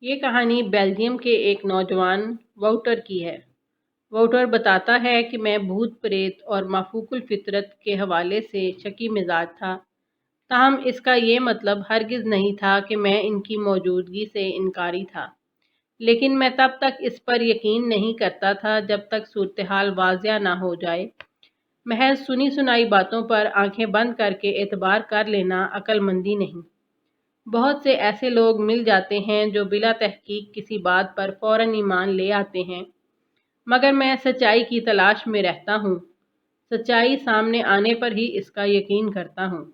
یہ کہانی بیلجیم کے ایک نوجوان واؤٹر کی ہے۔ واؤٹر بتاتا ہے کہ میں بھوت پریت اور مافوق الفطرت کے حوالے سے شکی مزاج تھا، تاہم اس کا یہ مطلب ہرگز نہیں تھا کہ میں ان کی موجودگی سے انکاری تھا، لیکن میں تب تک اس پر یقین نہیں کرتا تھا جب تک صورتحال واضح نہ ہو جائے۔ محض سنی سنائی باتوں پر آنکھیں بند کر کے اعتبار کر لینا عقل مندی نہیں۔ بہت سے ایسے لوگ مل جاتے ہیں جو بلا تحقیق کسی بات پر فوراً ایمان لے آتے ہیں، مگر میں سچائی کی تلاش میں رہتا ہوں، سچائی سامنے آنے پر ہی اس کا یقین کرتا ہوں۔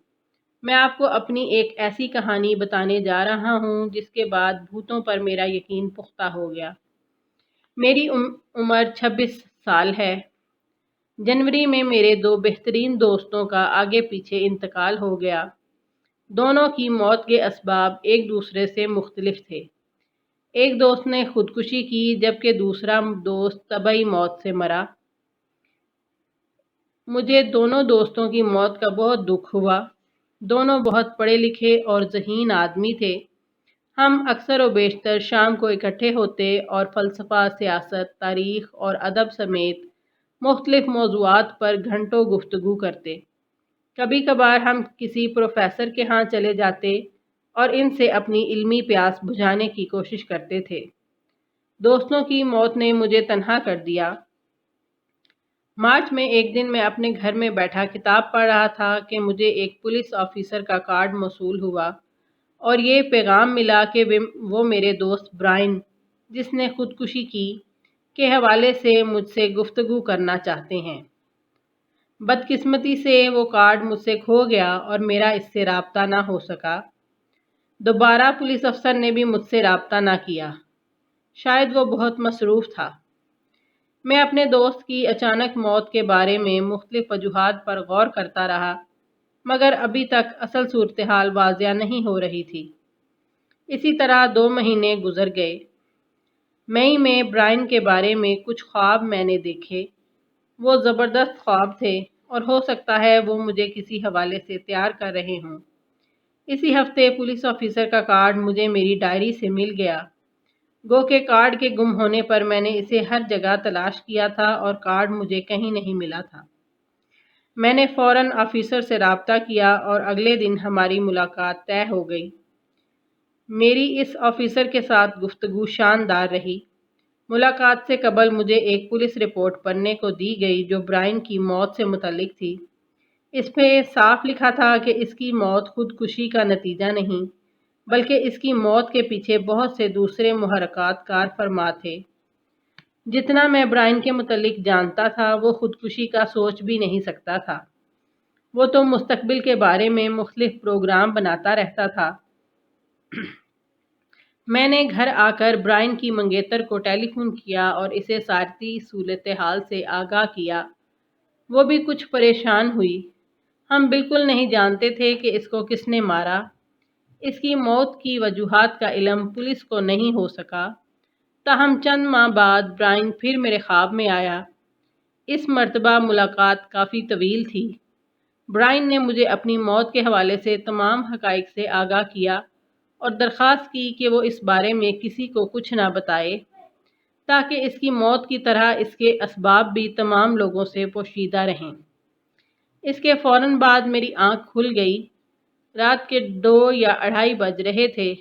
میں آپ کو اپنی ایک ایسی کہانی بتانے جا رہا ہوں جس کے بعد بھوتوں پر میرا یقین پختہ ہو گیا۔ میری عمر 26 سال ہے۔ جنوری میں میرے 2 بہترین دوستوں کا آگے پیچھے انتقال ہو گیا۔ دونوں کی موت کے اسباب ایک دوسرے سے مختلف تھے۔ ایک دوست نے خودکشی کی جبکہ دوسرا دوست طبعی موت سے مرا۔ مجھے دونوں دوستوں کی موت کا بہت دکھ ہوا۔ دونوں بہت پڑھے لکھے اور ذہین آدمی تھے۔ ہم اکثر و بیشتر شام کو اکٹھے ہوتے اور فلسفہ، سیاست، تاریخ اور ادب سمیت مختلف موضوعات پر گھنٹوں گفتگو کرتے۔ کبھی کبھار ہم کسی پروفیسر کے ہاں چلے جاتے اور ان سے اپنی علمی پیاس بجھانے کی کوشش کرتے تھے۔ دوستوں کی موت نے مجھے تنہا کر دیا۔ مارچ میں ایک دن میں اپنے گھر میں بیٹھا کتاب پڑھ رہا تھا کہ مجھے ایک پولیس آفیسر کا کارڈ موصول ہوا اور یہ پیغام ملا کہ وہ میرے دوست برائن، جس نے خودکشی کی، کے حوالے سے مجھ سے گفتگو کرنا چاہتے ہیں۔ بدقسمتی سے وہ کارڈ مجھ سے کھو گیا اور میرا اس سے رابطہ نہ ہو سکا۔ دوبارہ پولیس افسر نے بھی مجھ سے رابطہ نہ کیا، شاید وہ بہت مصروف تھا۔ میں اپنے دوست کی اچانک موت کے بارے میں مختلف وجوہات پر غور کرتا رہا، مگر ابھی تک اصل صورتحال واضح نہیں ہو رہی تھی۔ اسی طرح 2 مہینے گزر گئے۔ مئی میں برائن کے بارے میں کچھ خواب میں نے دیکھے۔ وہ زبردست خواب تھے اور ہو سکتا ہے وہ مجھے کسی حوالے سے تیار کر رہے ہوں۔ اسی ہفتے پولیس آفیسر کا کارڈ مجھے میری ڈائری سے مل گیا۔ گو کہ کارڈ کے گم ہونے پر میں نے اسے ہر جگہ تلاش کیا تھا اور کارڈ مجھے کہیں نہیں ملا تھا۔ میں نے فوراً آفیسر سے رابطہ کیا اور اگلے دن ہماری ملاقات طے ہو گئی۔ میری اس آفیسر کے ساتھ گفتگو شاندار رہی۔ ملاقات سے قبل مجھے ایک پولیس رپورٹ پڑھنے کو دی گئی جو برائن کی موت سے متعلق تھی۔ اس پہ صاف لکھا تھا کہ اس کی موت خودکشی کا نتیجہ نہیں، بلکہ اس کی موت کے پیچھے بہت سے دوسرے محرکات کار فرما تھے۔ جتنا میں برائن کے متعلق جانتا تھا وہ خودکشی کا سوچ بھی نہیں سکتا تھا۔ وہ تو مستقبل کے بارے میں مختلف پروگرام بناتا رہتا تھا۔ میں نے گھر آ کر برائن کی منگیتر کو ٹیلی فون کیا اور اسے ساری صورتحال سے آگاہ کیا۔ وہ بھی کچھ پریشان ہوئی۔ ہم بالکل نہیں جانتے تھے کہ اس کو کس نے مارا۔ اس کی موت کی وجوہات کا علم پولیس کو نہیں ہو سکا۔ تاہم چند ماہ بعد برائن پھر میرے خواب میں آیا۔ اس مرتبہ ملاقات کافی طویل تھی۔ برائن نے مجھے اپنی موت کے حوالے سے تمام حقائق سے آگاہ کیا اور درخواست کی کہ وہ اس بارے میں کسی کو کچھ نہ بتائے، تاکہ اس کی موت کی طرح اس کے اسباب بھی تمام لوگوں سے پوشیدہ رہیں۔ اس کے فوراً بعد میری آنکھ کھل گئی۔ رات کے 2 یا 2:30 بج رہے تھے۔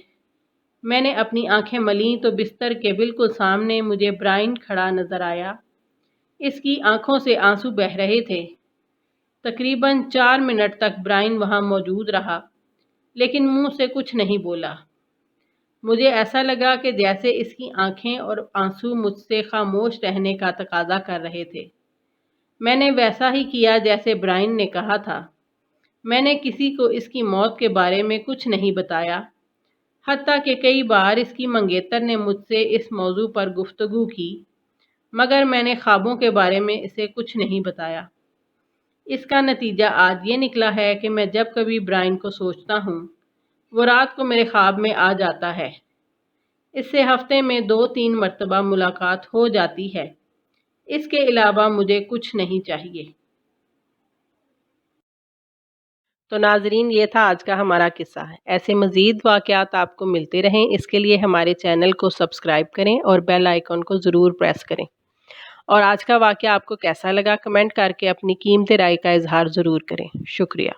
میں نے اپنی آنکھیں ملیں تو بستر کے بالکل سامنے مجھے برائن کھڑا نظر آیا۔ اس کی آنکھوں سے آنسو بہہ رہے تھے۔ تقریباً 4 منٹ تک برائن وہاں موجود رہا، لیکن منہ سے کچھ نہیں بولا۔ مجھے ایسا لگا کہ جیسے اس کی آنکھیں اور آنسو مجھ سے خاموش رہنے کا تقاضا کر رہے تھے۔ میں نے ویسا ہی کیا جیسے برائن نے کہا تھا۔ میں نے کسی کو اس کی موت کے بارے میں کچھ نہیں بتایا، حتیٰ کہ کئی بار اس کی منگیتر نے مجھ سے اس موضوع پر گفتگو کی، مگر میں نے خوابوں کے بارے میں اسے کچھ نہیں بتایا۔ اس کا نتیجہ آج یہ نکلا ہے کہ میں جب کبھی برائن کو سوچتا ہوں، وہ رات کو میرے خواب میں آ جاتا ہے۔ اس سے ہفتے میں 2-3 مرتبہ ملاقات ہو جاتی ہے۔ اس کے علاوہ مجھے کچھ نہیں چاہیے۔ تو ناظرین، یہ تھا آج کا ہمارا قصہ ہے۔ ایسے مزید واقعات آپ کو ملتے رہیں، اس کے لیے ہمارے چینل کو سبسکرائب کریں اور بیل آئیکن کو ضرور پریس کریں۔ اور آج کا واقعہ آپ کو کیسا لگا، کمنٹ کر کے اپنی قیمتی رائے کا اظہار ضرور کریں۔ شکریہ۔